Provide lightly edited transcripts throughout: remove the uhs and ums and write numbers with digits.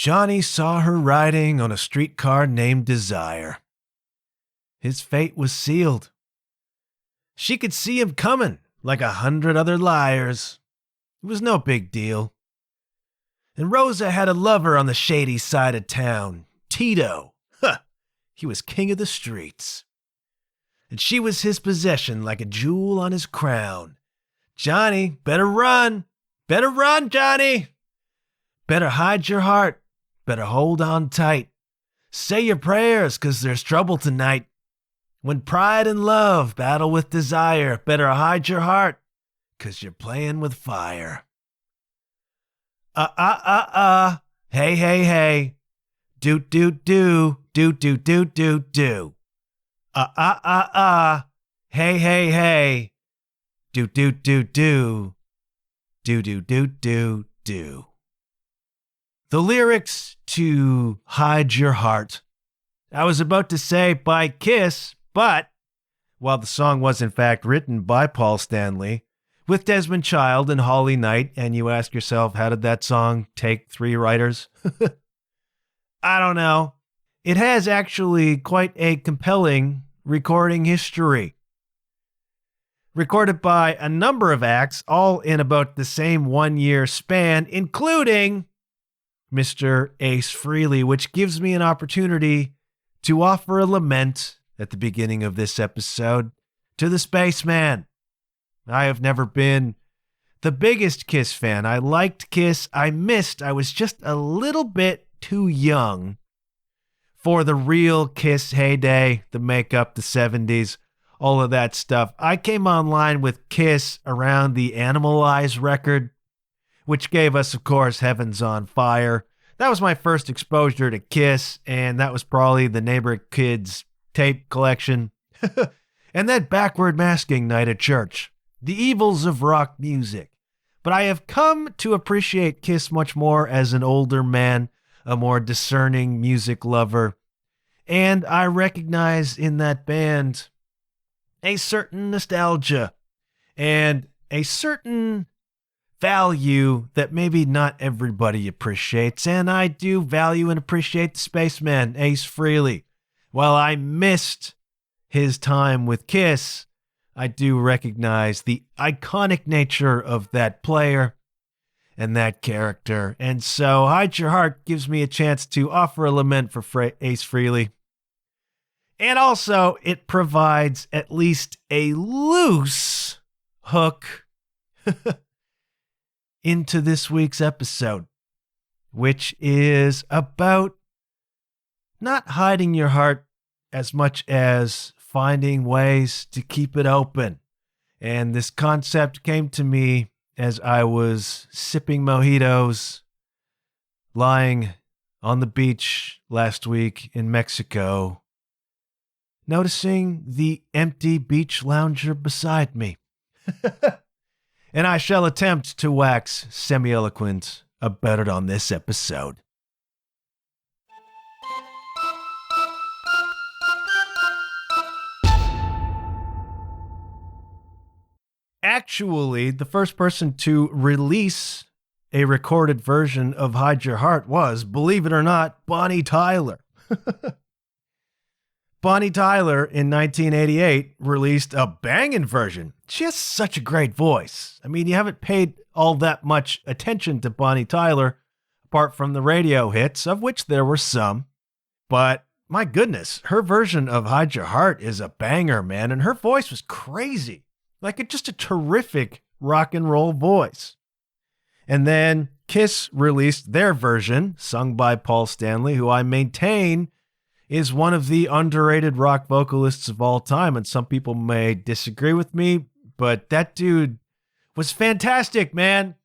Johnny saw her riding on a streetcar named Desire. His fate was sealed. She could see him coming like 100 other liars. It was no big deal. And Rosa had a lover on the shady side of town, Tito. He was king of the streets. And she was his possession like a jewel on his crown. Johnny, better run. Better run, Johnny. Better hide your heart. Better hold on tight. Say your prayers, 'cause there's trouble tonight. When pride and love battle with desire, better hide your heart, 'cause you're playing with fire. Hey, hey, hey. Do, do, do, do, do, do, do, do. Hey, hey, hey. Do, do, do, do. Do, do, do, do, do. The lyrics to Hide Your Heart. I was about to say by Kiss, but while the song was in fact written by Paul Stanley, with Desmond Child and Holly Knight, and you ask yourself, how did that song take 3 writers? I don't know. It has actually quite a compelling recording history. Recorded by a number of acts, all in about the same 1-year span, including Mr. Ace Frehley, which gives me an opportunity to offer a lament at the beginning of this episode to the Spaceman. I have never been the biggest Kiss fan. I liked Kiss. I was just a little bit too young for the real Kiss heyday, the makeup, the 70s, all of that stuff. I came online with Kiss around the Animalize record, which gave us, of course, Heaven's on Fire. That was my first exposure to Kiss, and that was probably the Neighbor Kids tape collection. And that backward masking night at church. The evils of rock music. But I have come to appreciate Kiss much more as an older man, a more discerning music lover. And I recognize in that band a certain nostalgia and a certain value that maybe not everybody appreciates. And I do value and appreciate the Spaceman, Ace Frehley. While I missed his time with Kiss, I do recognize the iconic nature of that player and that character. And so Hide Your Heart gives me a chance to offer a lament for Ace Frehley. And also, it provides at least a loose hook into this week's episode, which is about not hiding your heart as much as finding ways to keep it open. And this concept came to me as I was sipping mojitos, lying on the beach last week in Mexico, noticing the empty beach lounger beside me. And I shall attempt to wax semi-eloquent about it on this episode. Actually, the first person to release a recorded version of Hide Your Heart was, believe it or not, Bonnie Tyler. Bonnie Tyler in 1988 released a banging version. She has such a great voice. I mean, you haven't paid all that much attention to Bonnie Tyler, apart from the radio hits, of which there were some. But my goodness, her version of Hide Your Heart is a banger, man. And her voice was crazy. Like just a terrific rock and roll voice. And then Kiss released their version, sung by Paul Stanley, who I maintain is one of the underrated rock vocalists of all time. And some people may disagree with me, but that dude was fantastic, man.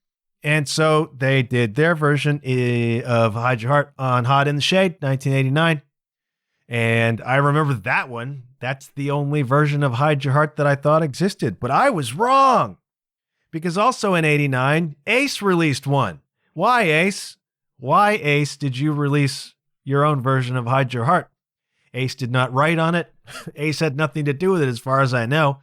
And so they did their version of Hide Your Heart on Hot in the Shade, 1989. And I remember that one. That's the only version of Hide Your Heart that I thought existed. But I was wrong. Because also in 89, Ace released one. Why, Ace? Why, Ace, did you release your own version of Hide Your Heart? Ace did not write on it. Ace had nothing to do with it as far as I know.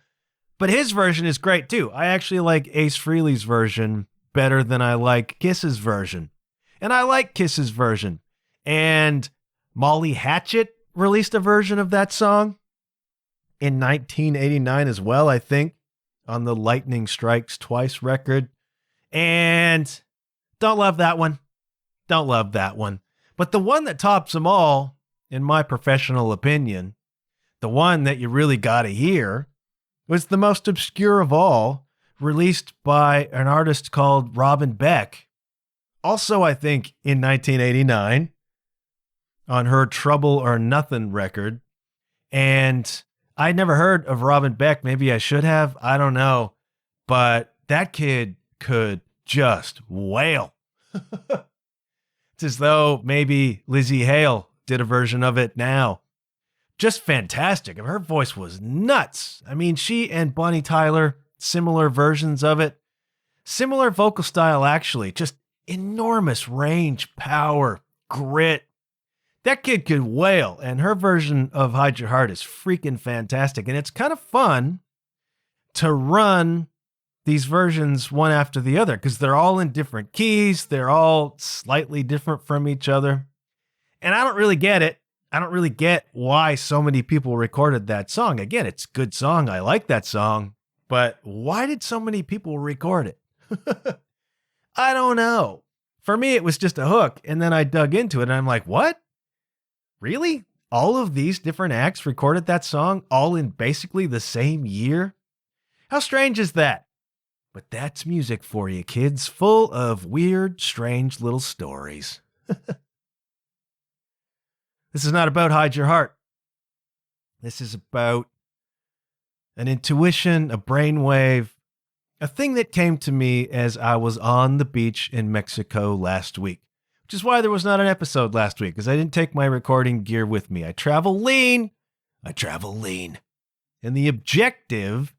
But his version is great too. I actually like Ace Frehley's version better than I like Kiss's version. And I like Kiss's version. And Molly Hatchet released a version of that song in 1989 as well, I think, on the Lightning Strikes Twice record. And don't love that one. Don't love that one. But the one that tops them all, in my professional opinion, the one that you really got to hear, was the most obscure of all, released by an artist called Robin Beck. Also, I think, in 1989, on her Trouble or Nothing record. And I'd never heard of Robin Beck. Maybe I should have. I don't know. But that kid could just wail. It's as though maybe Lizzie Hale did a version of it now. Just fantastic. Her voice was nuts. I mean, she and Bonnie Tyler, similar versions of it. Similar vocal style, actually. Just enormous range, power, grit. That kid could wail, and her version of Hide Your Heart is freaking fantastic. And it's kind of fun to run these versions one after the other because they're all in different keys. They're all slightly different from each other. And I don't really get it. I don't really get why so many people recorded that song. Again, it's a good song. I like that song. But why did so many people record it? I don't know. For me, it was just a hook. And then I dug into it and I'm like, what? Really? All of these different acts recorded that song all in basically the same year? How strange is that? But that's music for you, kids, full of weird, strange little stories. This is not about Hide Your Heart. This is about an intuition, a brainwave, a thing that came to me as I was on the beach in Mexico last week. Which is why there was not an episode last week, because I didn't take my recording gear with me. I travel lean. And the objective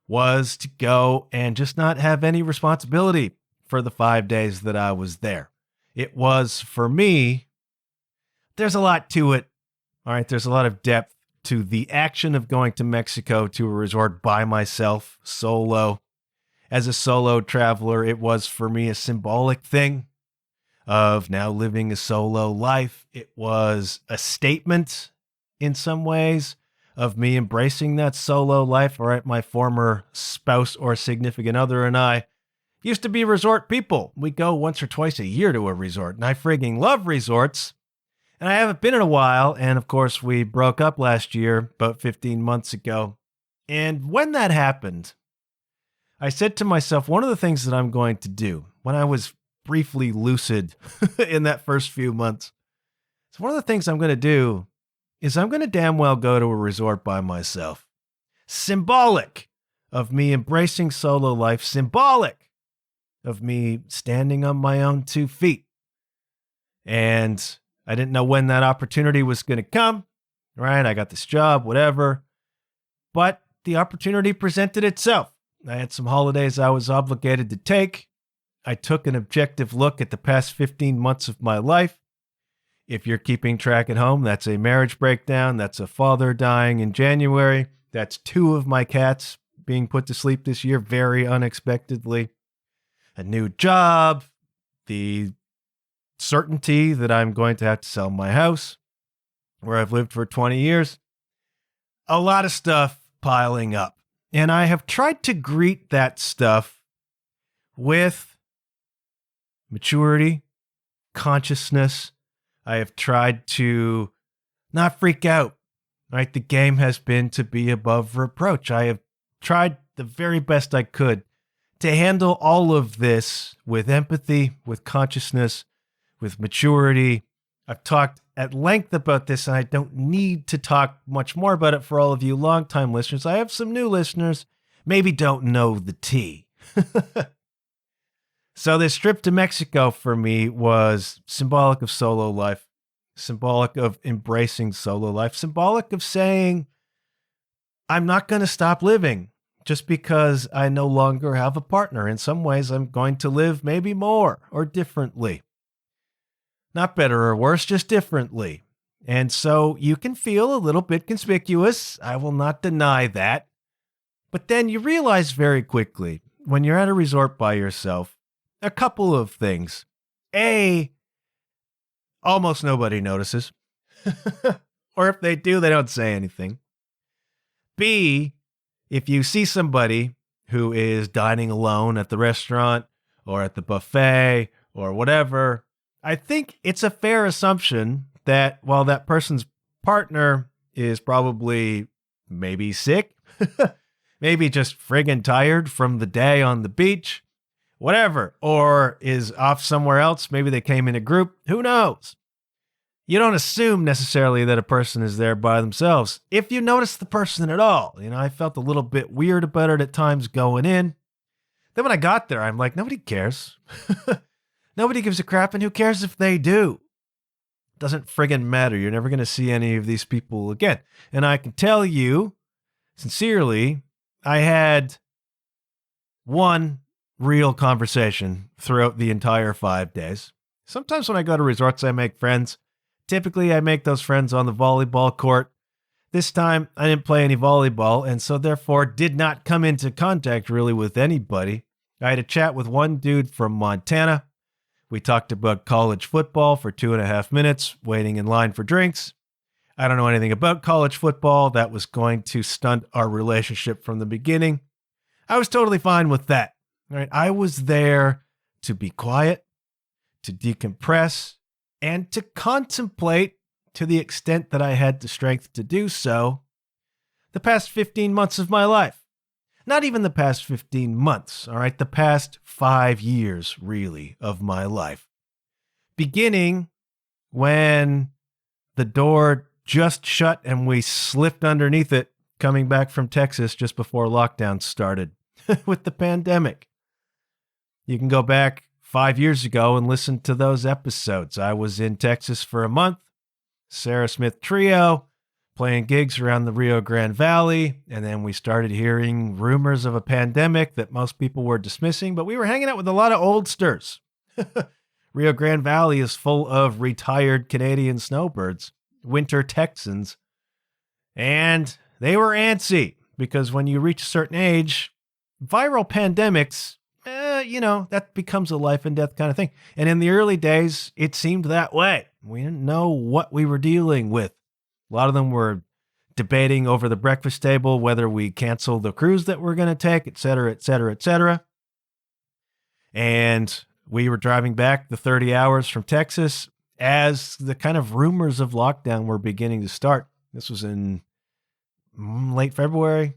was to go and just not have any responsibility for the 5 days that I was there. It was, for me, there's a lot to it. All right, there's a lot of depth to the action of going to Mexico to a resort by myself, solo. As a solo traveler, it was, for me, a symbolic thing of now living a solo life. It was a statement in some ways of me embracing that solo life. All right, my former spouse or significant other and I used to be resort people. We go once or twice a year to a resort, and I frigging love resorts. And I haven't been in a while, and of course we broke up last year, about 15 months ago. And when that happened, I said to myself, one of the things that I'm going to do when I was briefly lucid in that first few months. So one of the things I'm going to do is I'm going to damn well go to a resort by myself. Symbolic of me embracing solo life. Symbolic of me standing on my own 2 feet. And I didn't know when that opportunity was going to come. Right? I got this job, whatever. But the opportunity presented itself. I had some holidays I was obligated to take. I took an objective look at the past 15 months of my life. If you're keeping track at home, that's a marriage breakdown. That's a father dying in January. That's 2 of my cats being put to sleep this year, very unexpectedly. A new job. The certainty that I'm going to have to sell my house, where I've lived for 20 years. A lot of stuff piling up. And I have tried to greet that stuff with maturity, consciousness. I have tried to not freak out, right? The game has been to be above reproach. I have tried the very best I could to handle all of this with empathy, with consciousness, with maturity. I've talked at length about this, and I don't need to talk much more about it for all of you longtime listeners. I have some new listeners, maybe don't know the tea. So this trip to Mexico for me was symbolic of solo life, symbolic of embracing solo life, symbolic of saying, I'm not going to stop living just because I no longer have a partner. In some ways, I'm going to live maybe more or differently. Not better or worse, just differently. And so you can feel a little bit conspicuous. I will not deny that. But then you realize very quickly, when you're at a resort by yourself, a couple of things. A, almost nobody notices. Or if they do, they don't say anything. B, if you see somebody who is dining alone at the restaurant or at the buffet or whatever, I think it's a fair assumption that while that person's partner is probably maybe sick, maybe just friggin' tired from the day on the beach, whatever, or is off somewhere else, maybe they came in a group, who knows? You don't assume necessarily that a person is there by themselves. If you notice the person at all, I felt a little bit weird about it at times going in. Then when I got there, I'm like, nobody cares. Nobody gives a crap, and who cares if they do? Doesn't friggin' matter. You're never going to see any of these people again. And I can tell you, sincerely, I had one real conversation throughout the entire 5 days. Sometimes when I go to resorts, I make friends. Typically, I make those friends on the volleyball court. This time, I didn't play any volleyball, and so therefore did not come into contact really with anybody. I had a chat with one dude from Montana. We talked about college football for 2.5 minutes, waiting in line for drinks. I don't know anything about college football. That was going to stunt our relationship from the beginning. I was totally fine with that. Right? I was there to be quiet, to decompress, and to contemplate, to the extent that I had the strength to do so, the past 15 months of my life. Not even the past 15 months, all right? The past 5 years, really, of my life. Beginning when the door just shut and we slipped underneath it, coming back from Texas just before lockdown started with the pandemic. You can go back 5 years ago and listen to those episodes. I was in Texas for a month, Sarah Smith Trio, playing gigs around the Rio Grande Valley, and then we started hearing rumors of a pandemic that most people were dismissing, but we were hanging out with a lot of oldsters. Rio Grande Valley is full of retired Canadian snowbirds, winter Texans, and they were antsy because when you reach a certain age, viral pandemics, that becomes a life and death kind of thing. And in the early days, it seemed that way. We didn't know what we were dealing with. A lot of them were debating over the breakfast table whether we cancel the cruise that we're going to take, et cetera, et cetera, et cetera. And we were driving back the 30 hours from Texas as the kind of rumors of lockdown were beginning to start. This was in late February.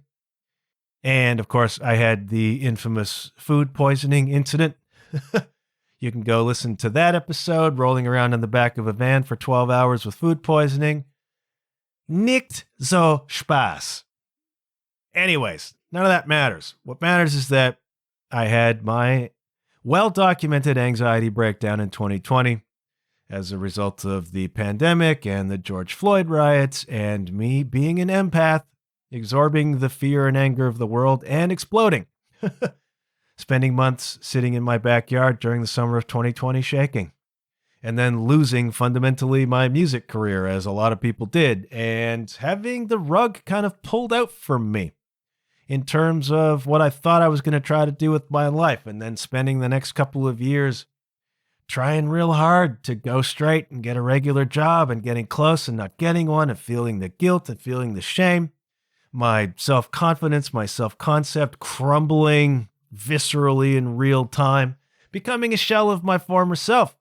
And of course, I had the infamous food poisoning incident. You can go listen to that episode, rolling around in the back of a van for 12 hours with food poisoning. Nicht so Spaß. Anyways, none of that matters. What matters is that I had my well-documented anxiety breakdown in 2020 as a result of the pandemic and the George Floyd riots and me being an empath, absorbing the fear and anger of the world and exploding. Spending months sitting in my backyard during the summer of 2020 shaking. And then losing fundamentally my music career, as a lot of people did, and having the rug kind of pulled out from me in terms of what I thought I was going to try to do with my life, and then spending the next couple of years trying real hard to go straight and get a regular job and getting close and not getting one and feeling the guilt and feeling the shame. My self-confidence, my self-concept crumbling viscerally in real time, becoming a shell of my former self.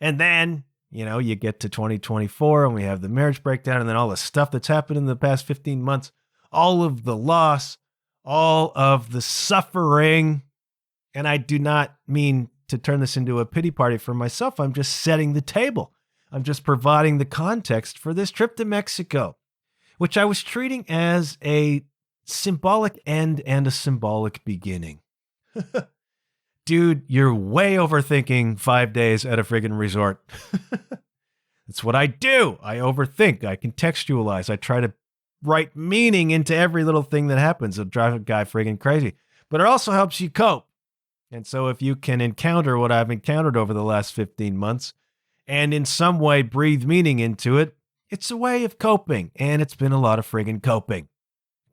And then, you get to 2024 and we have the marriage breakdown and then all the stuff that's happened in the past 15 months, all of the loss, all of the suffering. And I do not mean to turn this into a pity party for myself. I'm just setting the table. I'm just providing the context for this trip to Mexico, which I was treating as a symbolic end and a symbolic beginning. Dude, you're way overthinking 5 days at a friggin' resort. That's what I do. I overthink. I contextualize. I try to write meaning into every little thing that happens. It'll drive a guy friggin' crazy. But it also helps you cope. And so if you can encounter what I've encountered over the last 15 months and in some way breathe meaning into it, it's a way of coping. And it's been a lot of friggin' coping.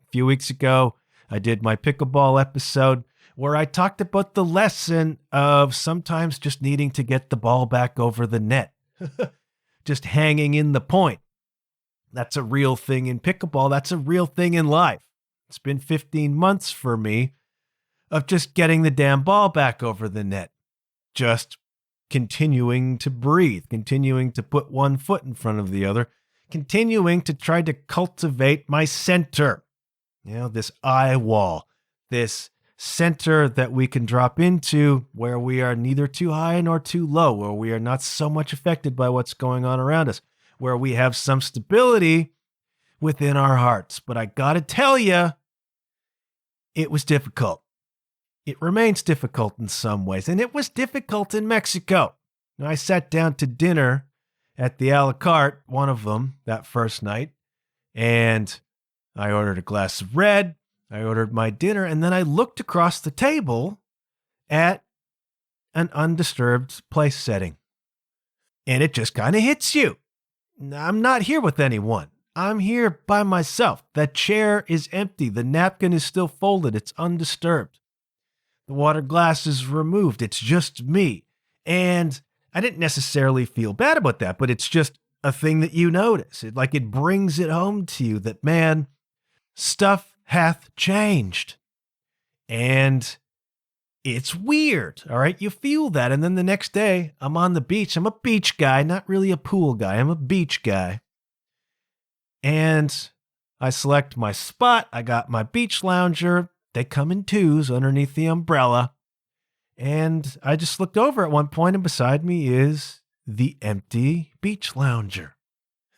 A few weeks ago, I did my pickleball episode where I talked about the lesson of sometimes just needing to get the ball back over the net. just hanging in the point. That's a real thing in pickleball. That's a real thing in life. It's been 15 months for me of just getting the damn ball back over the net. Just continuing to breathe, continuing to put one foot in front of the other, continuing to try to cultivate my center. This eye wall, this center that we can drop into where we are neither too high nor too low, where we are not so much affected by what's going on around us, where we have some stability within our hearts. But I gotta tell you, it was difficult. It remains difficult in some ways, and it was difficult in Mexico. I sat down to dinner at the a la carte, one of them, that first night, and I ordered a glass of red, I ordered my dinner, and then I looked across the table at an undisturbed place setting. And it just kind of hits you. I'm not here with anyone. I'm here by myself. That chair is empty. The napkin is still folded. It's undisturbed. The water glass is removed. It's just me. And I didn't necessarily feel bad about that, but it's just a thing that you notice. It brings it home to you that, man, stuff hath changed. And it's weird, all right? You feel that. And then the next day, I'm on the beach. I'm a beach guy, not really a pool guy. I'm a beach guy. And I select my spot. I got my beach lounger. They come in twos underneath the umbrella. And I just looked over at one point, and beside me is the empty beach lounger.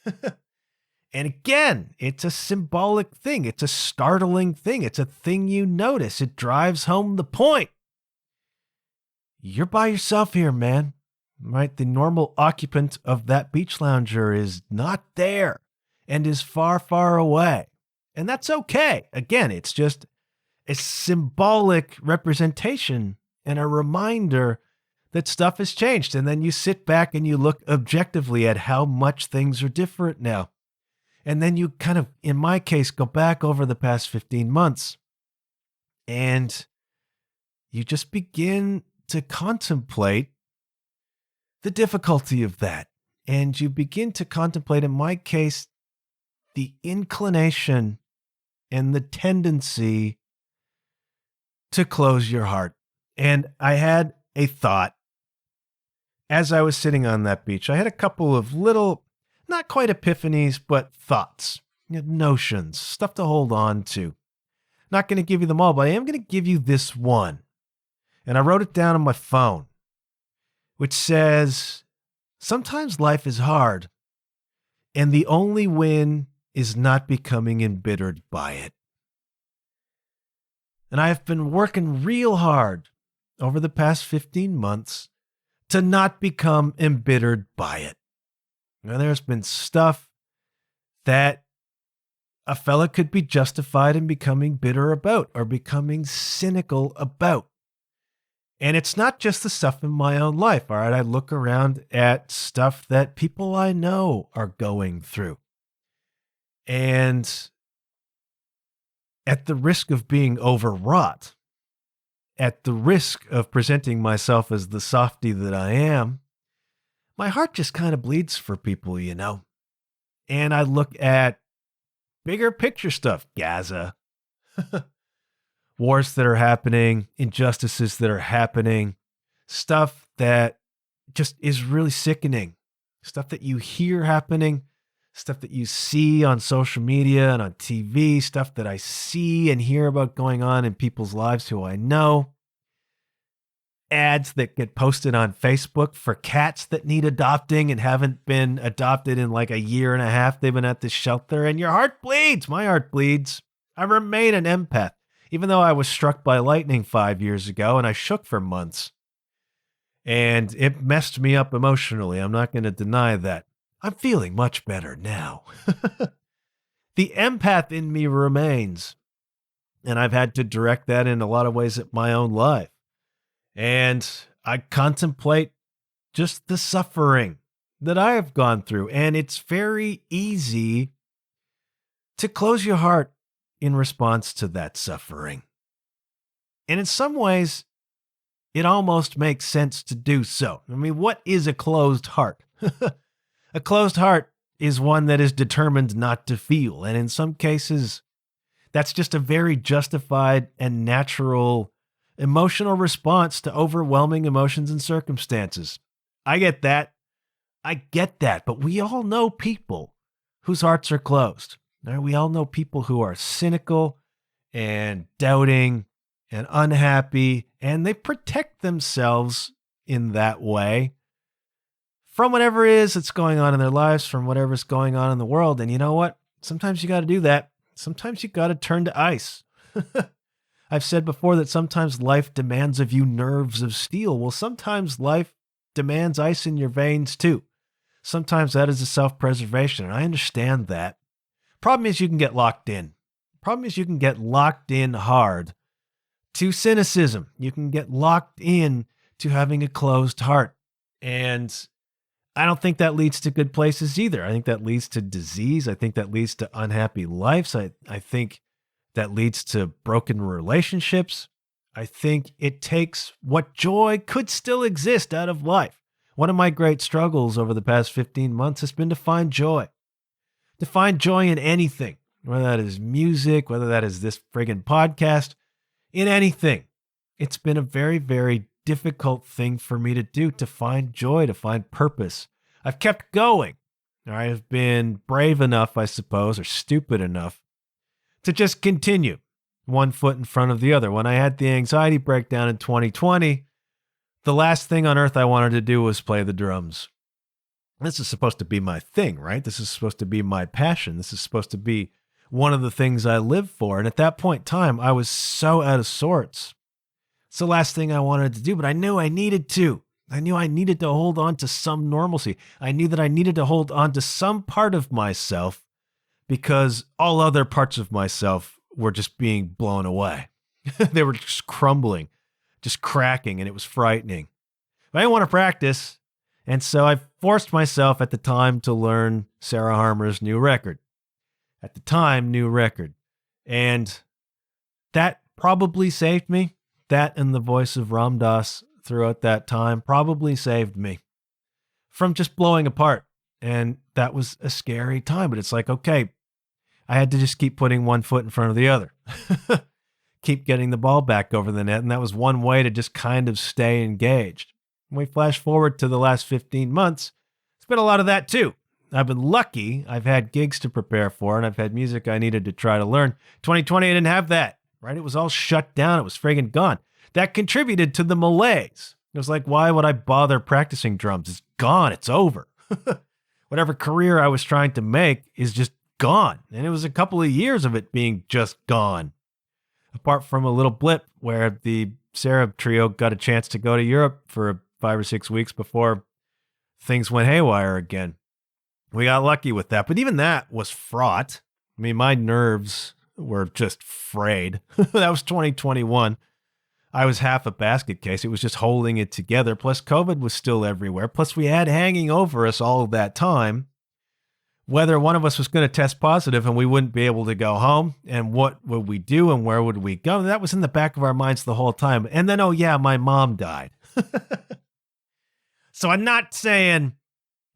And again, it's a symbolic thing. It's a startling thing. It's a thing you notice. It drives home the point. You're by yourself here, man. Right? The normal occupant of that beach lounger is not there and is far, far away. And that's okay. Again, it's just a symbolic representation and a reminder that stuff has changed. And then you sit back and you look objectively at how much things are different now. And then you kind of, in my case, go back over the past 15 months and you just begin to contemplate the difficulty of that. And you begin to contemplate, in my case, the inclination and the tendency to close your heart. And I had a thought as I was sitting on that beach. I had a couple of little, not quite epiphanies, but thoughts, notions, stuff to hold on to. Not going to give you them all, but I am going to give you this one. And I wrote it down on my phone, which says, sometimes life is hard, and the only win is not becoming embittered by it. And I have been working real hard over the past 15 months to not become embittered by it. Now, there's been stuff that a fella could be justified in becoming bitter about or becoming cynical about. And it's not just the stuff in my own life, all right? I look around at stuff that people I know are going through. And at the risk of being overwrought, at the risk of presenting myself as the softy that I am, my heart just kind of bleeds for people, And I look at bigger picture stuff, Gaza, wars that are happening, injustices that are happening, stuff that just is really sickening, stuff that you hear happening, stuff that you see on social media and on TV, stuff that I see and hear about going on in people's lives who I know. Ads that get posted on Facebook for cats that need adopting and haven't been adopted in like a year and a half. They've been at the shelter, and your heart bleeds. My heart bleeds. I remain an empath, even though I was struck by lightning 5 years ago and I shook for months. And it messed me up emotionally. I'm not going to deny that. I'm feeling much better now. The empath in me remains. And I've had to direct that in a lot of ways at my own life. And I contemplate just the suffering that I have gone through. And it's very easy to close your heart in response to that suffering. And in some ways, it almost makes sense to do so. I mean, what is a closed heart? A closed heart is one that is determined not to feel. And in some cases, that's just a very justified and natural emotional response to overwhelming emotions and circumstances. I get that. But we all know people whose hearts are closed. Right? We all know people who are cynical and doubting and unhappy, and they protect themselves in that way from whatever it is that's going on in their lives, from whatever's going on in the world. And you know what? Sometimes you got to do that. Sometimes you got to turn to ice. I've said before that sometimes life demands of you nerves of steel. Well, sometimes life demands ice in your veins too. Sometimes that is a self-preservation, and I understand that. Problem is you can get locked in. Problem is you can get locked in hard to cynicism. You can get locked in to having a closed heart. And I don't think that leads to good places either. I think that leads to disease. I think that leads to unhappy lives. I think that leads to broken relationships. I think it takes what joy could still exist out of life. One of my great struggles over the past 15 months has been to find joy. To find joy in anything, whether that is music, whether that is this friggin' podcast, in anything. It's been a very, very difficult thing for me to do, to find joy, to find purpose. I've kept going. I've been brave enough, I suppose, or stupid enough to just continue one foot in front of the other. When I had the anxiety breakdown in 2020, the last thing on earth I wanted to do was play the drums. This is supposed to be my thing, right? This is supposed to be my passion. This is supposed to be one of the things I live for. And at that point in time, I was so out of sorts. It's the last thing I wanted to do, but I knew I needed to. I knew I needed to hold on to some normalcy. I knew that I needed to hold on to some part of myself because all other parts of myself were just being blown away. They were just crumbling, just cracking, and it was frightening. But I didn't want to practice, and so I forced myself at the time to learn Sarah Harmer's new record. At the time, new record. And that probably saved me. That and the voice of Ram Dass throughout that time probably saved me from just blowing apart. And that was a scary time, but it's like, okay, I had to just keep putting one foot in front of the other. Keep getting the ball back over the net. And that was one way to just kind of stay engaged. When we flash forward to the last 15 months, it's been a lot of that too. I've been lucky. I've had gigs to prepare for, and I've had music I needed to try to learn. 2020, I didn't have that, right? It was all shut down. It was friggin' gone. That contributed to the malaise. It was like, why would I bother practicing drums? It's gone. It's over. Whatever career I was trying to make is just gone. And it was a couple of years of it being just gone. Apart from a little blip where the Sarah trio got a chance to go to Europe for 5 or 6 weeks before things went haywire again. We got lucky with that, but even that was fraught. I mean, my nerves were just frayed. That was 2021. I was half a basket case. It was just holding it together. Plus, COVID was still everywhere. Plus, we had hanging over us all of that time whether one of us was going to test positive and we wouldn't be able to go home, and what would we do and where would we go. That was in the back of our minds the whole time. And then, oh yeah, my mom died. So I'm not saying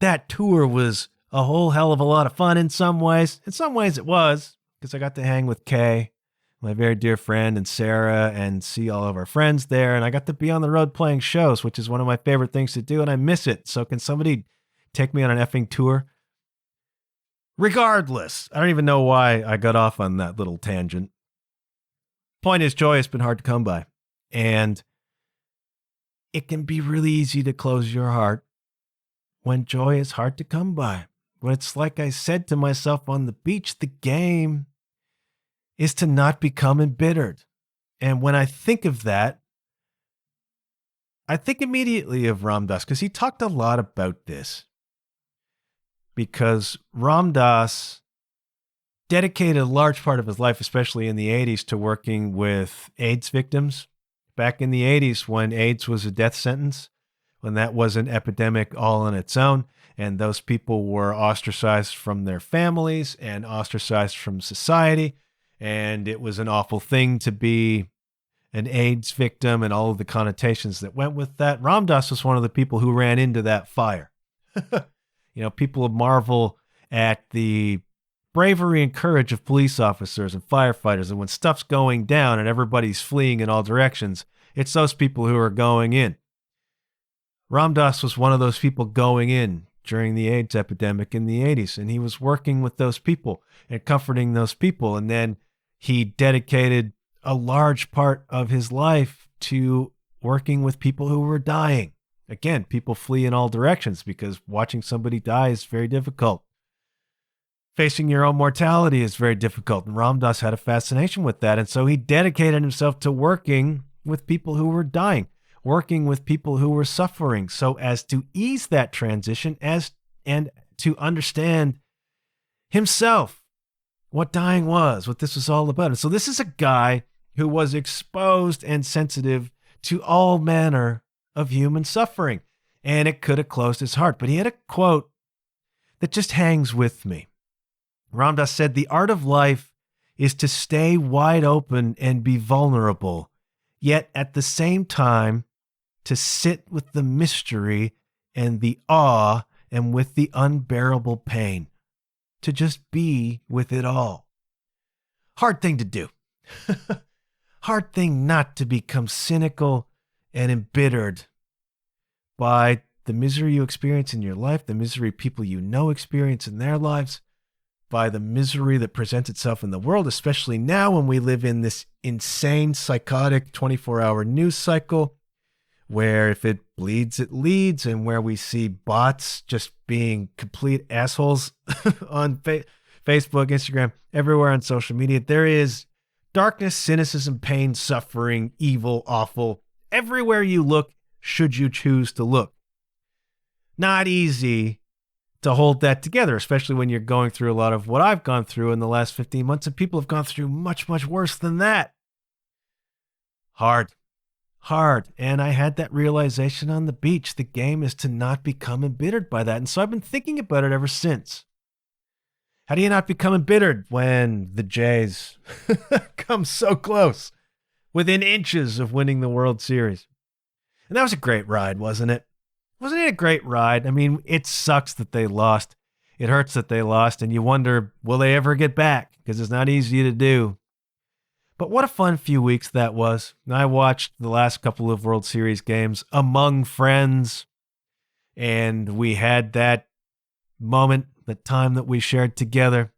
that tour was a whole hell of a lot of fun in some ways. In some ways it was, because I got to hang with Kay, my very dear friend, and Sarah, and see all of our friends there. And I got to be on the road playing shows, which is one of my favorite things to do, and I miss it. So can somebody take me on an effing tour? Regardless, I don't even know why I got off on that little tangent. Point is, joy has been hard to come by. And it can be really easy to close your heart when joy is hard to come by. When it's like I said to myself on the beach, the game is to not become embittered. And when I think of that, I think immediately of Ram Dass, because he talked a lot about this. Because Ram Dass dedicated a large part of his life, especially in the 80s, to working with AIDS victims. Back in the 80s, when AIDS was a death sentence, when that was an epidemic all on its own, and those people were ostracized from their families and ostracized from society, and it was an awful thing to be an AIDS victim and all of the connotations that went with that. Ram Dass was one of the people who ran into that fire. People marvel at the bravery and courage of police officers and firefighters. And when stuff's going down and everybody's fleeing in all directions, it's those people who are going in. Ram Dass was one of those people going in during the AIDS epidemic in the 80s. And he was working with those people and comforting those people. And then he dedicated a large part of his life to working with people who were dying. Again, people flee in all directions because watching somebody die is very difficult. Facing your own mortality is very difficult. And Ram Dass had a fascination with that. And so he dedicated himself to working with people who were dying, working with people who were suffering, so as to ease that transition and to understand himself what dying was, what this was all about. And so this is a guy who was exposed and sensitive to all manner of human suffering, and it could have closed his heart. But he had a quote that just hangs with me. Ram Dass said, "The art of life is to stay wide open and be vulnerable, yet at the same time to sit with the mystery and the awe and with the unbearable pain, to just be with it all." Hard thing to do. Hard thing not to become cynical and embittered by the misery you experience in your life, the misery people you know experience in their lives, by the misery that presents itself in the world, especially now when we live in this insane, psychotic 24-hour news cycle, where if it bleeds, it leads, and where we see bots just being complete assholes on Facebook, Instagram, everywhere on social media. There is darkness, cynicism, pain, suffering, evil, awful, everywhere you look, should you choose to look. Not easy to hold that together, especially when you're going through a lot of what I've gone through in the last 15 months, and people have gone through much, much worse than that. Hard. And I had that realization on the beach. The game is to not become embittered by that. And so I've been thinking about it ever since. How do you not become embittered when the Jays come so close, within inches of winning the World Series? And that was a great ride, wasn't it? Wasn't it a great ride? I mean, it sucks that they lost. It hurts that they lost, and you wonder, will they ever get back? Because it's not easy to do. But what a fun few weeks that was. I watched the last couple of World Series games among friends, and we had that moment, the time that we shared together.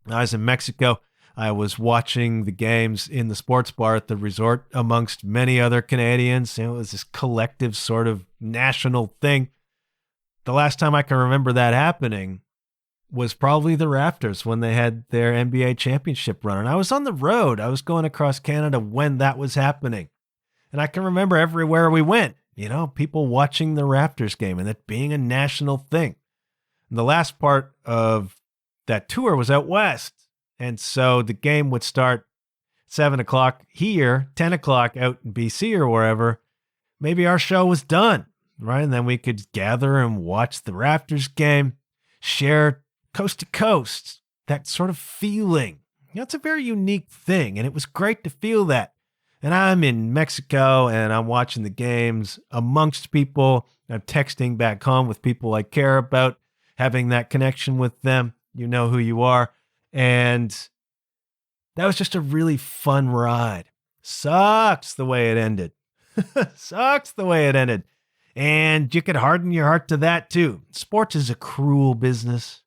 I was in Mexico. I was watching the games in the sports bar at the resort amongst many other Canadians. It was this collective sort of national thing. The last time I can remember that happening was probably the Raptors when they had their NBA championship run. And I was on the road. I was going across Canada when that was happening. And I can remember everywhere we went, people watching the Raptors game and it being a national thing. And the last part of that tour was out west. And so the game would start 7 o'clock here, 10 o'clock out in BC or wherever. Maybe our show was done, right? And then we could gather and watch the Raptors game, share coast to coast, that sort of feeling. It's a very unique thing, and it was great to feel that. And I'm in Mexico, and I'm watching the games amongst people. I'm texting back home with people I care about, having that connection with them. You know who you are. And that was just a really fun ride. Sucks the way it ended. Sucks the way it ended. And you could harden your heart to that too. Sports is a cruel business.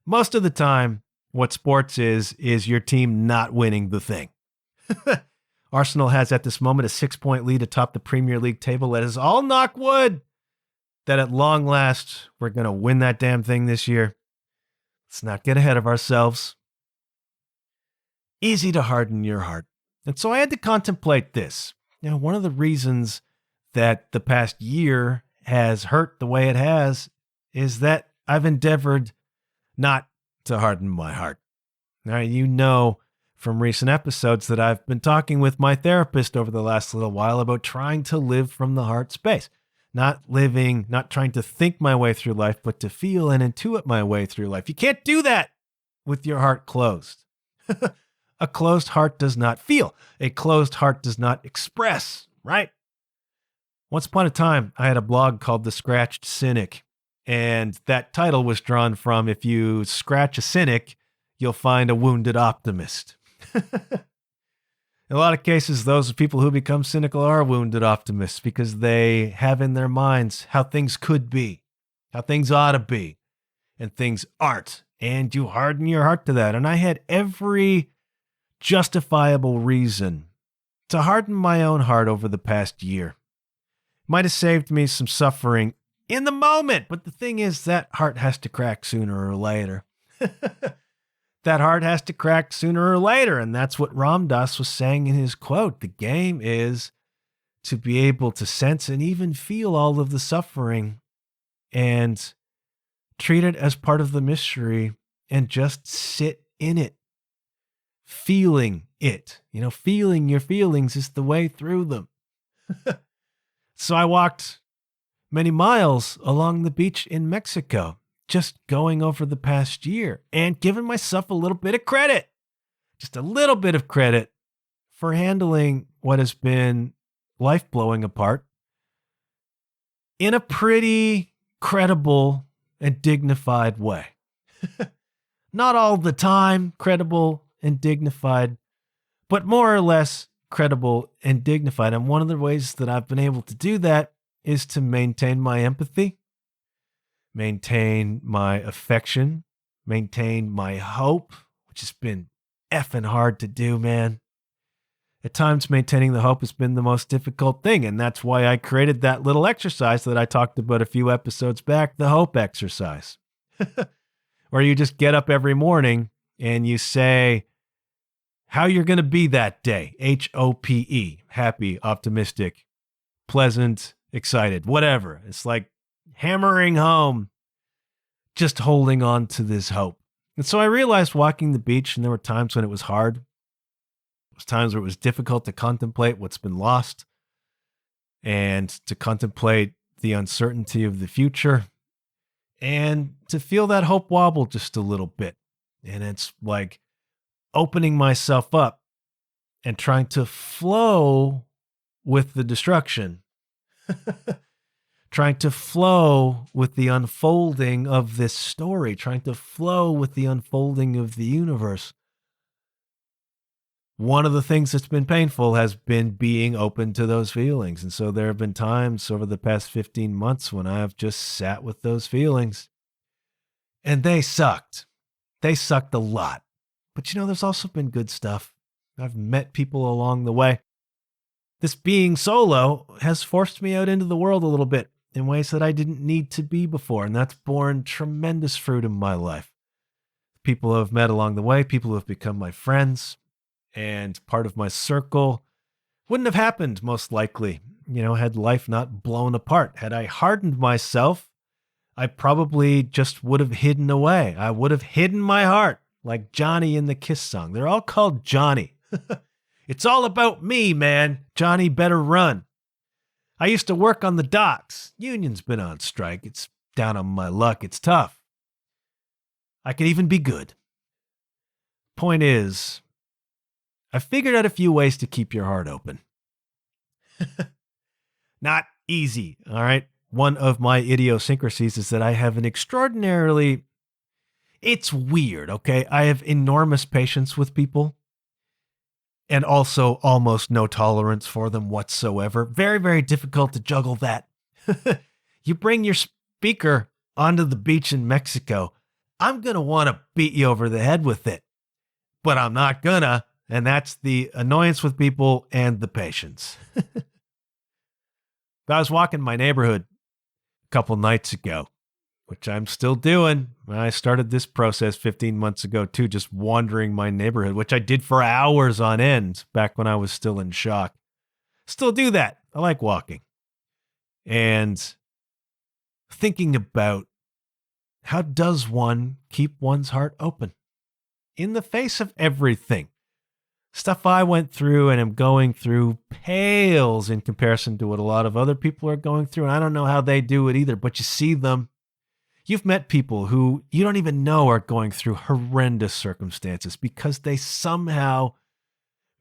Most of the time, what sports is your team not winning the thing. Arsenal has at this moment a 6-point lead atop the Premier League table. Let us all knock wood that at long last, we're going to win that damn thing this year. Let's not get ahead of ourselves. Easy to harden your heart. And so I had to contemplate this. One of the reasons that the past year has hurt the way it has is that I've endeavored not to harden my heart. Now, from recent episodes that I've been talking with my therapist over the last little while about trying to live from the heart space. Not trying to think my way through life, but to feel and intuit my way through life. You can't do that with your heart closed. A closed heart does not feel. A closed heart does not express, right? Once upon a time, I had a blog called The Scratched Cynic, And that title was drawn from, if you scratch a cynic, you'll find a wounded optimist. In a lot of cases, those people who become cynical are wounded optimists because they have in their minds how things could be, how things ought to be, and things aren't. And you harden your heart to that. And I had every justifiable reason to harden my own heart over the past year. Might have saved me some suffering in the moment, but the thing is, that heart has to crack sooner or later. That heart has to crack sooner or later, and that's what Ram Dass was saying in his quote. The game is to be able to sense and even feel all of the suffering and treat it as part of the mystery and just sit in it, feeling it. Feeling your feelings is the way through them. So I walked many miles along the beach in Mexico, just going over the past year and giving myself a little bit of credit, just a little bit of credit for handling what has been life blowing apart in a pretty credible and dignified way. Not all the time credible and dignified, but more or less credible and dignified. And one of the ways that I've been able to do that is to maintain my empathy, maintain my affection, maintain my hope, which has been effing hard to do, man. At times, maintaining the hope has been the most difficult thing, and that's why I created that little exercise that I talked about a few episodes back, the hope exercise, where you just get up every morning and you say how you're going to be that day, HOPE, happy, optimistic, pleasant, excited, whatever. It's like hammering home, just holding on to this hope. And so I realized walking the beach, and there were times when it was hard. There was times where it was difficult to contemplate what's been lost and to contemplate the uncertainty of the future and to feel that hope wobble just a little bit. And it's like opening myself up and trying to flow with the destruction. Trying to flow with the unfolding of this story, trying to flow with the unfolding of the universe. One of the things that's been painful has been being open to those feelings. And so there have been times over the past 15 months when I've just sat with those feelings. And they sucked. They sucked a lot. But there's also been good stuff. I've met people along the way. This being solo has forced me out into the world a little bit in ways that I didn't need to be before, and that's borne tremendous fruit in my life. People I've met along the way, people who have become my friends and part of my circle, wouldn't have happened most likely, had life not blown apart. Had I hardened myself, I probably just would have hidden away. I would have hidden my heart like Johnny in the Kiss song. They're all called Johnny. It's all about me, man. Johnny better run. I used to work on the docks. Union's been on strike. It's down on my luck. It's tough. I could even be good. Point is, I figured out a few ways to keep your heart open. Not easy, all right? One of my idiosyncrasies is that I have an extraordinarily... It's weird, okay? I have enormous patience with people and also almost no tolerance for them whatsoever. Very, very difficult to juggle that. You bring your speaker onto the beach in Mexico, I'm going to want to beat you over the head with it. But I'm not gonna, and that's the annoyance with people and the patience. I was walking my neighborhood a couple nights ago, which I'm still doing. I started this process 15 months ago too, just wandering my neighborhood, which I did for hours on end back when I was still in shock. Still do that. I like walking. And thinking about how does one keep one's heart open in the face of everything? Stuff I went through and am going through pales in comparison to what a lot of other people are going through. And I don't know how they do it either, but you see them. You've met people who you don't even know are going through horrendous circumstances because they somehow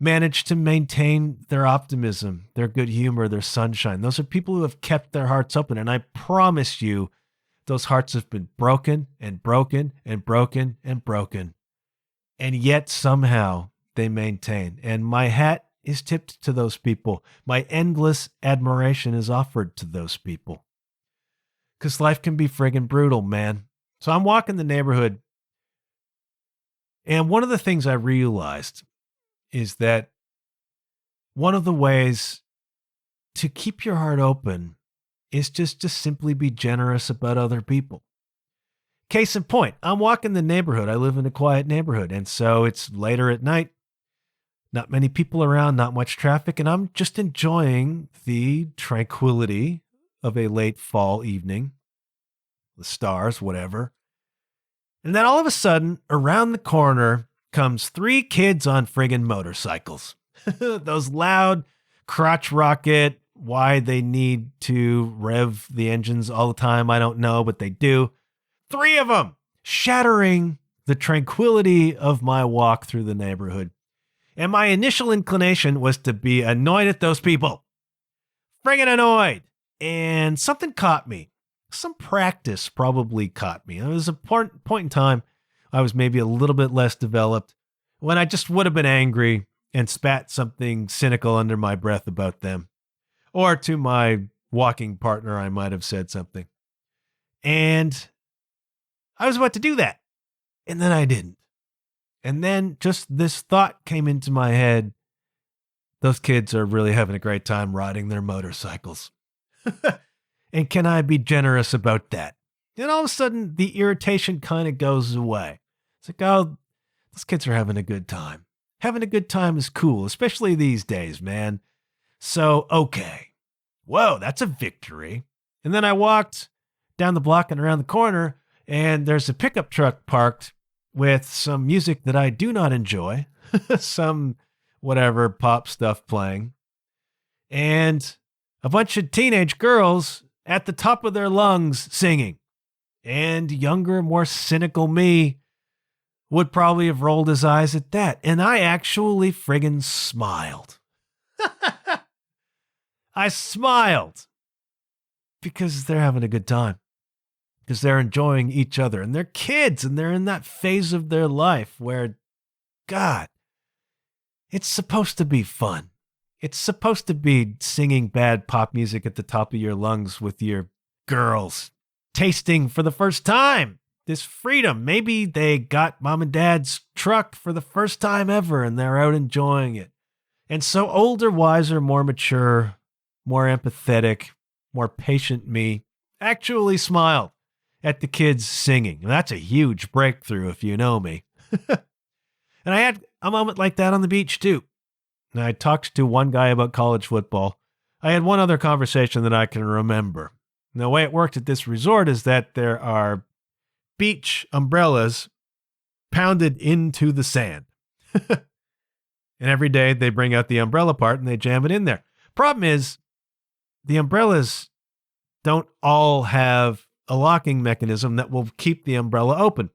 manage to maintain their optimism, their good humor, their sunshine. Those are people who have kept their hearts open. And I promise you, Those hearts have been broken and broken and broken and broken. And yet somehow they maintain. And my hat is tipped to those people. My endless admiration is offered to those people. Because life can be friggin' brutal, man. So I'm walking the neighborhood. And one of the things I realized is that one of the ways to keep your heart open is just to simply be generous about other people. Case in point, I'm walking the neighborhood. I live in a quiet neighborhood, and so it's later at night. Not many people around, not much traffic, and I'm just enjoying the tranquility of a late fall evening. The stars, whatever. And then all of a sudden, around the corner comes 3 kids on friggin' motorcycles. Those loud crotch rocket, why they need to rev the engines all the time, I don't know, but they do. 3 of them, shattering the tranquility of my walk through the neighborhood. And my initial inclination was to be annoyed at those people. Friggin' annoyed. And something caught me. Some practice probably caught me. There was a point in time I was maybe a little bit less developed when I just would have been angry and spat something cynical under my breath about them. Or to my walking partner, I might have said something. And I was about to do that. And then I didn't. And then just this thought came into my head. Those kids are really having a great time riding their motorcycles. And can I be generous about that? And all of a sudden, the irritation kind of goes away. It's like, oh, those kids are having a good time. Having a good time is cool, especially these days, man. So, okay. Whoa, that's a victory. And then I walked down the block and around the corner, and there's a pickup truck parked with some music that I do not enjoy. Some whatever pop stuff playing. And a bunch of teenage girls at the top of their lungs singing. And younger, more cynical me would probably have rolled his eyes at that. And I actually friggin' smiled. I smiled because they're having a good time. Because they're enjoying each other. And they're kids, and they're in that phase of their life where, God, it's supposed to be fun. It's supposed to be singing bad pop music at the top of your lungs with your girls, tasting for the first time this freedom. Maybe they got mom and dad's truck for the first time ever, and they're out enjoying it. And so older, wiser, more mature, more empathetic, more patient me actually smiled at the kids singing. And that's a huge breakthrough if you know me. And I had a moment like that on the beach too. And I talked to one guy about college football. I had one other conversation that I can remember. And the way it worked at this resort is that there are beach umbrellas pounded into the sand. And every day they bring out the umbrella part and they jam it in there. Problem is, the umbrellas don't all have a locking mechanism that will keep the umbrella open.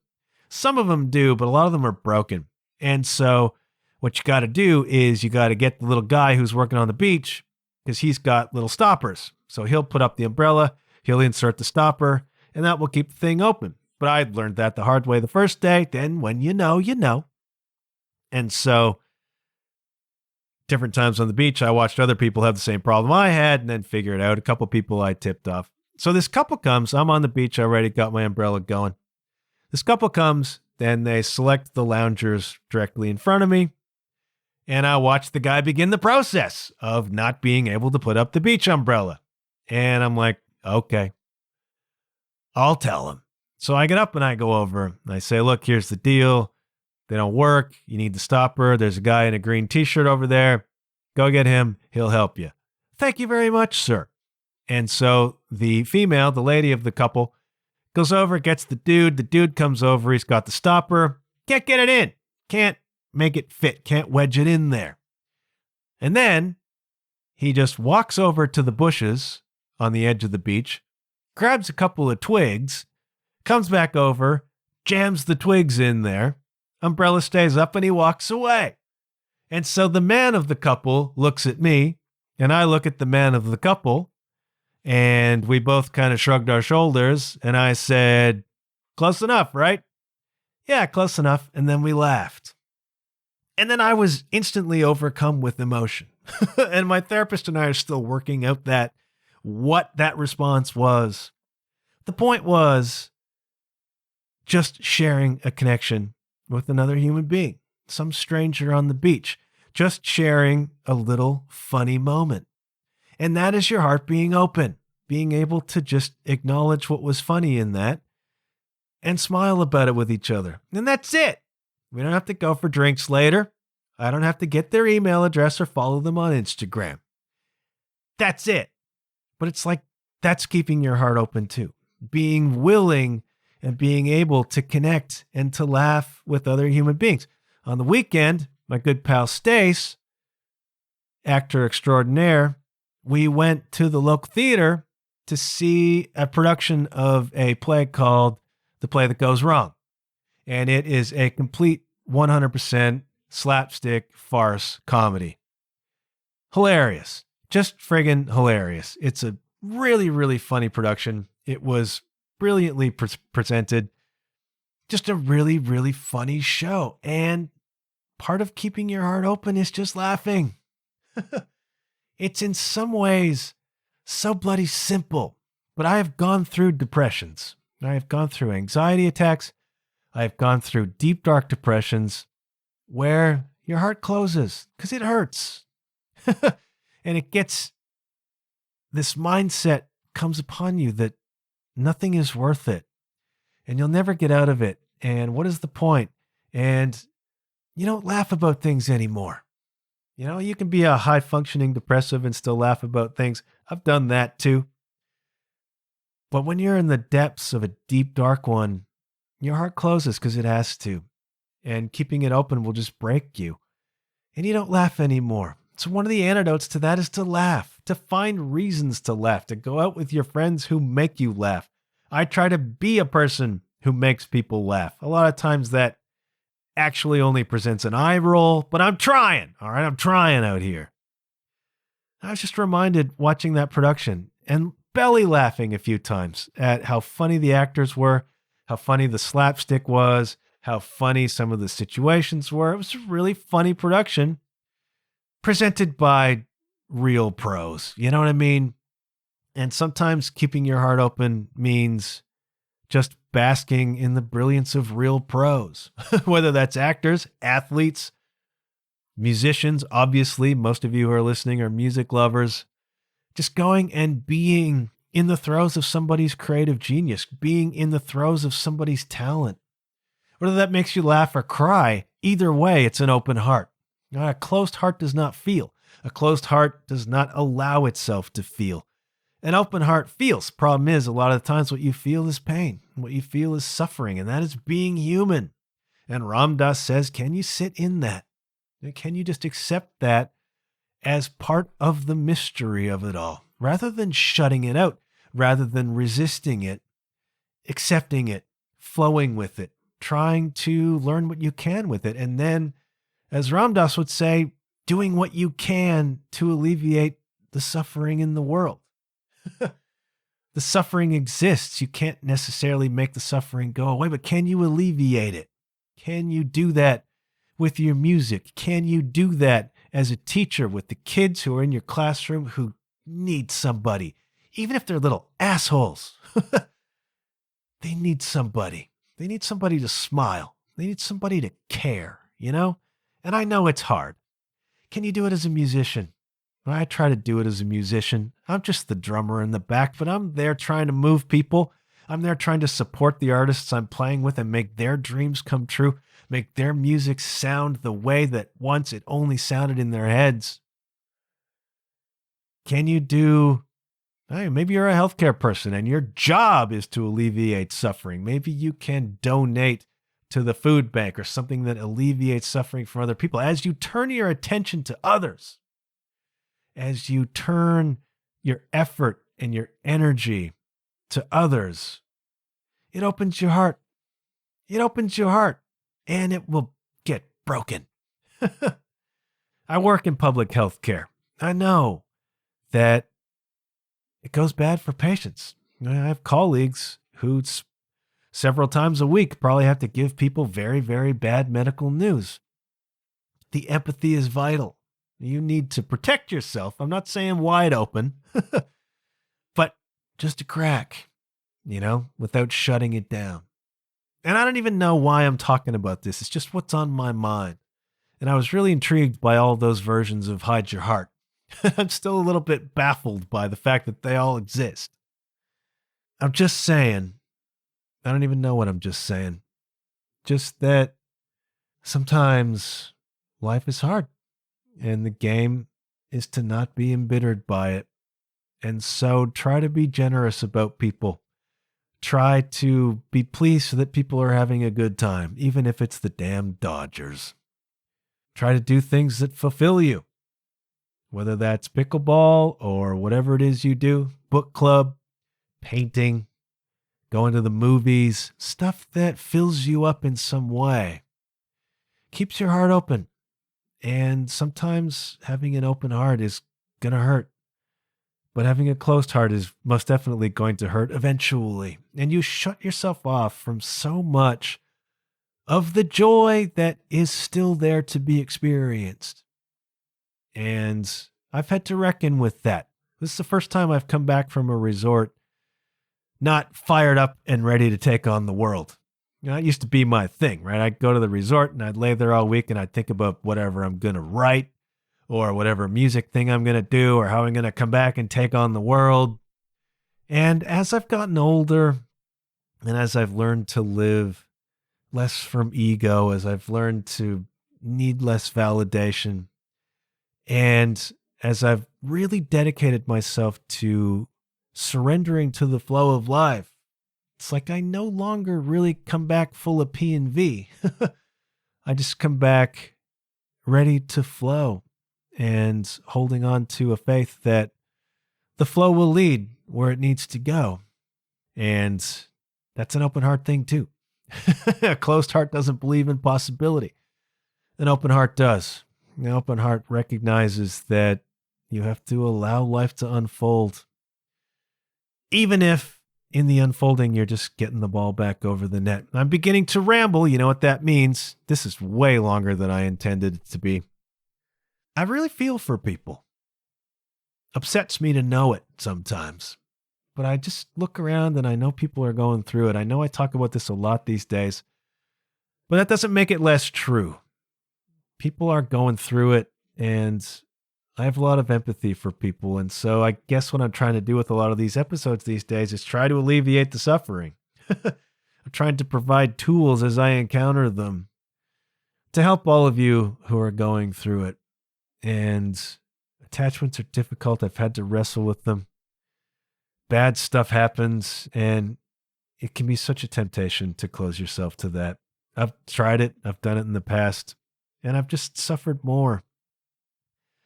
Some of them do, but a lot of them are broken. And so what you got to do is you got to get the little guy who's working on the beach, because he's got little stoppers. So he'll put up the umbrella, he'll insert the stopper, and that will keep the thing open. But I learned that the hard way the first day. Then when you know, you know. And so different times on the beach, I watched other people have the same problem I had and then figure it out. A couple people I tipped off. So this couple comes, I'm on the beach already, got my umbrella going. This couple comes, then they select the loungers directly in front of me. And I watch the guy begin the process of not being able to put up the beach umbrella. And I'm like, okay, I'll tell him. So I get up and I go over and I say, look, here's the deal. They don't work. You need the stopper. There's a guy in a green t-shirt over there. Go get him. He'll help you. Thank you very much, sir. And so the female, the lady of the couple, goes over, gets the dude. The dude comes over. He's got the stopper. Can't get it in. Can't make it fit. Can't wedge it in there. And then he just walks over to the bushes on the edge of the beach, grabs a couple of twigs, comes back over, jams the twigs in there. Umbrella stays up and he walks away. And so the man of the couple looks at me and I look at the man of the couple And we both kind of shrugged our shoulders, and I said, close enough, right? Yeah, close enough. And then we laughed. And then I was instantly overcome with emotion. And my therapist and I are still working out what that response was. The point was just sharing a connection with another human being, some stranger on the beach, just sharing a little funny moment. And that is your heart being open, being able to just acknowledge what was funny in that and smile about it with each other. And that's it. We don't have to go for drinks later. I don't have to get their email address or follow them on Instagram. That's it. But it's like, that's keeping your heart open too. Being willing and being able to connect and to laugh with other human beings. On the weekend, my good pal Stace, actor extraordinaire, we went to the local theater to see a production of a play called The Play That Goes Wrong. And it is a complete 100% slapstick farce comedy. Hilarious. Just friggin' hilarious. It's a really, really funny production. It was brilliantly presented. Just a really, really funny show. And part of keeping your heart open is just laughing. It's in some ways so bloody simple, but I have gone through depressions. I have gone through anxiety attacks. I have gone through deep, dark depressions where your heart closes because it hurts. And it gets, this mindset comes upon you that nothing is worth it and you'll never get out of it. And what is the point? And you don't laugh about things anymore. You know, you can be a high functioning depressive and still laugh about things. I've done that too. But when you're in the depths of a deep, dark one, your heart closes because it has to. And keeping it open will just break you. And you don't laugh anymore. So one of the antidotes to that is to laugh, to find reasons to laugh, to go out with your friends who make you laugh. I try to be a person who makes people laugh. A lot of times that actually only presents an eye roll, but I'm trying. All right, I'm trying out here. I was just reminded watching that production and belly laughing a few times at how funny the actors were, how funny the slapstick was, how funny some of the situations were. It was a really funny production presented by real pros. You know what I mean? And sometimes keeping your heart open means just basking in the brilliance of real pros, whether that's actors, athletes, musicians. Obviously, most of you who are listening are music lovers. Just going and being in the throes of somebody's creative genius, being in the throes of somebody's talent. Whether that makes you laugh or cry, either way, it's an open heart. A closed heart does not feel. A closed heart does not allow itself to feel. An open heart feels. Problem is, a lot of the times what you feel is pain. What you feel is suffering, and that is being human. And Ram Dass says, can you sit in that? Can you just accept that as part of the mystery of it all? Rather than shutting it out, rather than resisting it, accepting it, flowing with it, trying to learn what you can with it. And then, as Ram Dass would say, doing what you can to alleviate the suffering in the world. The suffering exists. You can't necessarily make the suffering go away, but can you alleviate it? Can you do that with your music? Can you do that as a teacher with the kids who are in your classroom who need somebody, even if they're little assholes? They need somebody. They need somebody to smile. They need somebody to care, you know? And I know it's hard. Can you do it as a musician? I try to do it as a musician. I'm just the drummer in the back, but I'm there trying to move people. I'm there trying to support the artists I'm playing with and make their dreams come true, make their music sound the way that once it only sounded in their heads. Can you do, hey, maybe you're a healthcare person and your job is to alleviate suffering. Maybe you can donate to the food bank or something that alleviates suffering from other people. As you turn your attention to others, as you turn your effort and your energy to others, it opens your heart. It opens your heart and it will get broken. I work in public health care. I know that it goes bad for patients. I have colleagues who several times a week probably have to give people very, very bad medical news. The empathy is vital. You need to protect yourself. I'm not saying wide open, but just a crack, without shutting it down. And I don't even know why I'm talking about this. It's just what's on my mind. And I was really intrigued by all those versions of Hide Your Heart. I'm still a little bit baffled by the fact that they all exist. I'm just saying, I don't even know what I'm just saying. Just that sometimes life is hard, and the game is to not be embittered by it. And so try to be generous about people. Try to be pleased so that people are having a good time, even if it's the damn Dodgers. Try to do things that fulfill you, whether that's pickleball or whatever it is you do, book club, painting, going to the movies, stuff that fills you up in some way. Keeps your heart open. And sometimes having an open heart is going to hurt. But having a closed heart is most definitely going to hurt eventually. And you shut yourself off from so much of the joy that is still there to be experienced. And I've had to reckon with that. This is the first time I've come back from a resort not fired up and ready to take on the world. It used to be my thing, right? I'd go to the resort and I'd lay there all week and I'd think about whatever I'm going to write or whatever music thing I'm going to do or how I'm going to come back and take on the world. And as I've gotten older and as I've learned to live less from ego, as I've learned to need less validation, and as I've really dedicated myself to surrendering to the flow of life, it's like I no longer really come back full of P and V. I just come back ready to flow and holding on to a faith that the flow will lead where it needs to go. And that's an open heart thing too. A closed heart doesn't believe in possibility. An open heart does. An open heart recognizes that you have to allow life to unfold. Even if in the unfolding, you're just getting the ball back over the net. I'm beginning to ramble. You know what that means. This is way longer than I intended it to be. I really feel for people. Upsets me to know it sometimes. But I just look around and I know people are going through it. I know I talk about this a lot these days. But that doesn't make it less true. People are going through it, and I have a lot of empathy for people. And so I guess what I'm trying to do with a lot of these episodes these days is try to alleviate the suffering. I'm trying to provide tools as I encounter them to help all of you who are going through it. And attachments are difficult. I've had to wrestle with them. Bad stuff happens, and it can be such a temptation to close yourself to that. I've tried it. I've done it in the past, and I've just suffered more.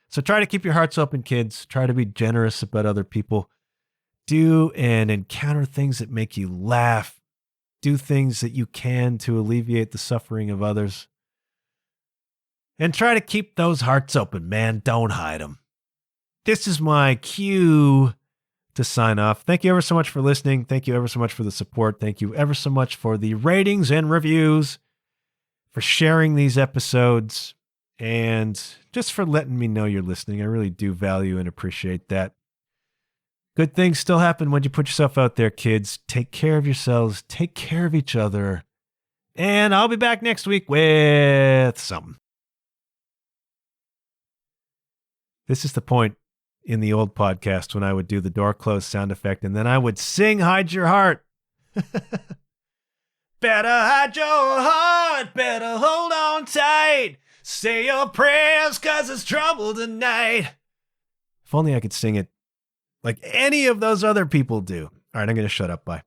So try to keep your hearts open, kids. Try to be generous about other people. Do and encounter things that make you laugh. Do things that you can to alleviate the suffering of others. And try to keep those hearts open, man. Don't hide them. This is my cue to sign off. Thank you ever so much for listening. Thank you ever so much for the support. Thank you ever so much for the ratings and reviews, for sharing these episodes, and just for letting me know you're listening. I really do value and appreciate that. Good things still happen when you put yourself out there, kids. Take care of yourselves. Take care of each other. And I'll be back next week with something. This is the point in the old podcast when I would do the door close sound effect and then I would sing Hide Your Heart. Better hide your heart, better hold on tight. Say your prayers 'cause it's trouble tonight. If only I could sing it like any of those other people do. All right, I'm going to shut up. Bye.